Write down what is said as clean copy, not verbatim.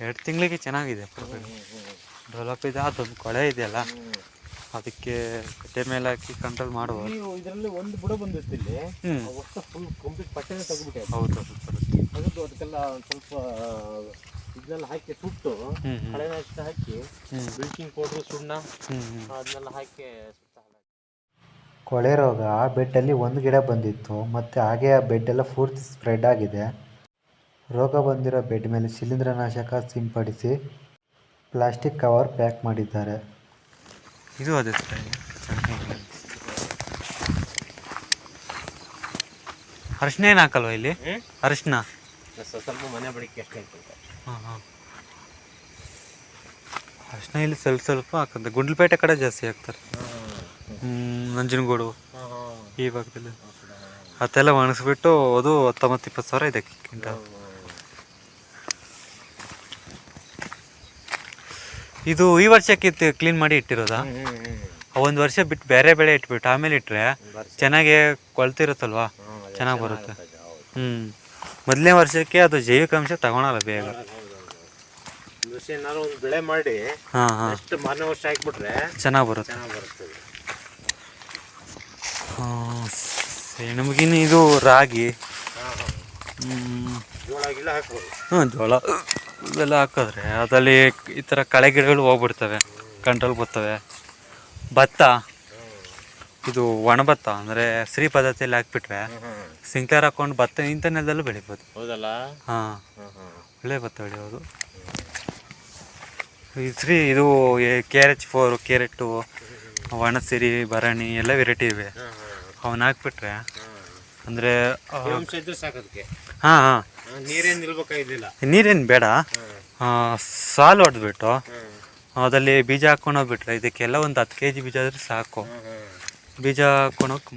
2 ತಿಂಗಳಿಗೆ ಚೆನ್ನಾಗಿದೆ. ಡೆವಲಪ್ ಇದೆ. ಅದೊಂದು ಕೊಳೆ ಇದೆಯಲ್ಲ, ಅದಕ್ಕೆ ಕಟ್ಟೆ ಮೇಲೆ ಹಾಕಿ ಕಂಟ್ರೋಲ್ ಮಾಡ್ಬೋದು. ಇದರಲ್ಲಿ ಒಂದು ಬುಡ ಬಂದಿತ್ತು ಇಲ್ಲಿ, ಒಟ್ಟು ಫುಲ್ ಕಂಪ್ಲೀಟ್ ಪಟ್ಟೆನೇ ತೆಗೆದ್ಬಿಟ್ಟೆ. ಹೌದು, ತೆಗೆದು ಅದಕ್ಕೆಲ್ಲ ಒಂದು ಸ್ವಲ್ಪ ಇದನ್ನೆಲ್ಲ ಹಾಕಿ ಸುಟ್ಟು ಕಳೆನಾಶಕ ಹಾಕಿ ಬ್ಲೀಚಿಂಗ್ ಪೌಡ್ರು, ಸುಣ್ಣ ಅದನ್ನೆಲ್ಲ ಹಾಕಿ ಕೊಳೆ ರೋಗ ಆ ಬೆಡ್ಡಲ್ಲಿ ಒಂದು ಗಿಡ ಬಂದಿತ್ತು, ಮತ್ತು ಹಾಗೆ ಆ ಬೆಡ್ಡೆಲ್ಲ ಪೂರ್ತಿ ಸ್ಪ್ರೆಡ್ ಆಗಿದೆ. ರೋಗ ಬಂದಿರೋ ಬೆಡ್ ಮೇಲೆ ಶಿಲೀಂಧ್ರನಾಶಕ ಸಿಂಪಡಿಸಿ ಪ್ಲಾಸ್ಟಿಕ್ ಕವರ್ ಪ್ಯಾಕ್ ಮಾಡಿದ್ದಾರೆ. ಇದು ಅದೇ ಅರಿಶಿನ ಏನು ಹಾಕಲ್ವ ಇಲ್ಲಿ? ಅರಿಶಿನ ಸ್ವಲ್ಪ ಮನೆ ಬಳಿಕೆ ಅಷ್ಟೇ. ಅರಿಶಿನ ಇಲ್ಲಿ ಸ್ವಲ್ಪ ಹಾಕಂತ. ಗುಂಡ್ಲಪೇಟೆ ಕಡೆ ಜಾಸ್ತಿ ಹಾಕ್ತಾರೆ. ನಂಜನಗೂಡು ಈ ಭಾಗದಲ್ಲಿ ಅದೆಲ್ಲ ಒಣಗಿಸ್ಬಿಟ್ಟು ಅದು 19-20 ಸಾವಿರ ಇದೆ ಕ್ವಿಂಟಲ್. ಇದು ಈ ವರ್ಷಕ್ಕೆ ಕ್ಲೀನ್ ಮಾಡಿ ಇಟ್ಟಿರೋದಾ? 1 ವರ್ಷ ಬಿಟ್ಟು ಬೇರೆ ಬೆಳೆ ಇಟ್ಬಿಟ್ಟು ಆಮೇಲೆ ಇಟ್ಟರೆ ಚೆನ್ನಾಗಿ ಕೊಳ್ತಿರುತ್ತಲ್ವಾ, ಚೆನ್ನಾಗಿ ಬರುತ್ತೆ. ಮೊದಲನೇ ವರ್ಷಕ್ಕೆ ಅದು ಜೈವಿಕ ಅಂಶ ತಗೊಳಲ್ಲ ಬೇಗ. ಒಂದು ಬೆಳೆ ಮಾಡಿ ಮಾರನೇ ವರ್ಷ ಹಾಕ್ಬಿಟ್ರೆ ಚೆನ್ನಾಗಿ ಬರುತ್ತೆ. ನಮಗಿನ್ನು ಇದು ರಾಗಿ, ಜೋಳ ಇವೆಲ್ಲ ಹಾಕಿದ್ರೆ ಅದರಲ್ಲಿ ಈ ಥರ ಕಳೆ ಗಿಡಗಳು ಹೋಗ್ಬಿಡ್ತವೆ, ಕಂಟ್ರೋಲ್ ಬರ್ತವೆ. ಭತ್ತ, ಇದು ಒಣ ಭತ್ತ ಅಂದರೆ ಶ್ರೀ ಪದ್ಧತಿಯಲ್ಲಿ ಹಾಕ್ಬಿಟ್ರೆ ಸಿಂಕ್ಲರ್ ಹಾಕೊಂಡು ಭತ್ತ ಇಂಥ ನೆಲದಲ್ಲೂ ಬೆಳಿಬೋದು. ಹೌದಲ್ಲ? ಒಳ್ಳೆ ಭತ್ತ ಬೆಳೆಯೋದು. ಇದು KRH4, ಕೇರೆಟ್ಟು, ಒಣಸಿರಿ, ಭರಣಿ ಎಲ್ಲ ವೆರೈಟಿ ಇವೆ. ಅವನ್ನ ಹಾಕ್ಬಿಟ್ರೆ ಅಂದರೆ ನೀರೇನು ಬೇಡ, ಸಾಲು ಹೊಡೆದ್ಬಿಟ್ಟು ಅದಲ್ಲಿ ಬೀಜ ಹಾಕ್ಕೊಂಡು ಹೋಗ್ಬಿಟ್ರೆ ಇದಕ್ಕೆಲ್ಲ ಒಂದು 10 kg ಬೀಜ ಆದರೆ ಸಾಕು. ಬೀಜ ಹಾಕ್ಕೊಳಕ್ಕೆ